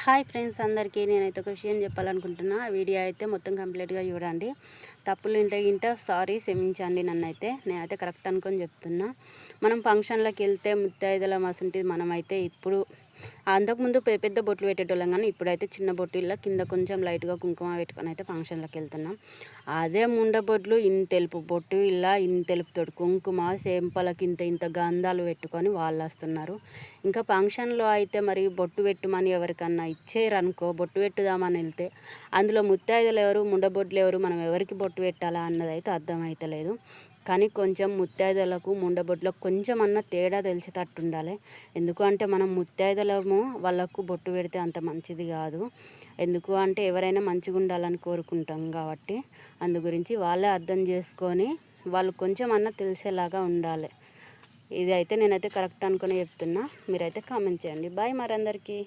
Hi friends, అందరికీ నేనైతే ఒక విషయం చెప్పాలనుకుంటున్నా. ఆ వీడియో అయితే మొత్తం కంప్లీట్గా చూడండి. తప్పులు ఇంట సారీ క్షమించండి. నేనైతే కరెక్ట్ అనుకొని చెప్తున్నా. మనం ఫంక్షన్లకు వెళ్తే ముత్తైదుల మసుంటిది మనమైతే ఇప్పుడు అంతకుముందు పెద్ద బొట్లు పెట్టేటోళ్ళం, కానీ ఇప్పుడైతే చిన్న బొట్టిల్లో కింద కొంచెం లైట్గా కుంకుమ పెట్టుకొని అయితే ఫంక్షన్లకు వెళ్తున్నాం. అదే ముండ బొట్లు తెలుపు బొట్టు ఇలా తెలుపుతోటి కుంకుమ సేంపలకి ఇంత గంధాలు పెట్టుకొని వాళ్ళు వస్తున్నారు. ఇంకా ఫంక్షన్లో అయితే మరి బొట్టు పెట్టుమని ఎవరికన్నా ఇచ్చేయరు అనుకో, బొట్టు పెట్టుదామని వెళ్తే అందులో ముత్తైదులు ఎవరు, ముండ బొట్లు ఎవరు, మనం ఎవరికి బొట్టు పెట్టాలా అన్నది అయితే అర్థమవుతలేదు. కానీ కొంచెం ముత్తైదులకు ముండబొట్లకు కొంచెం అన్న తేడా తెలిసేటట్టు ఉండాలి. ఎందుకు అంటే మనం ముత్తైదులము వాళ్ళకు బొట్టు పెడితే అంత మంచిది కాదు. ఎందుకు అంటే ఎవరైనా మంచిగా ఉండాలని కోరుకుంటాం కాబట్టి అందు గురించి వాళ్ళే అర్థం చేసుకొని వాళ్ళు కొంచెం అన్న తెలిసేలాగా ఉండాలి. ఇది అయితే నేనైతే కరెక్ట్ అనుకుని చెప్తున్నా. మీరైతే కామెంట్ చేయండి. బాయ్ మరందరికీ.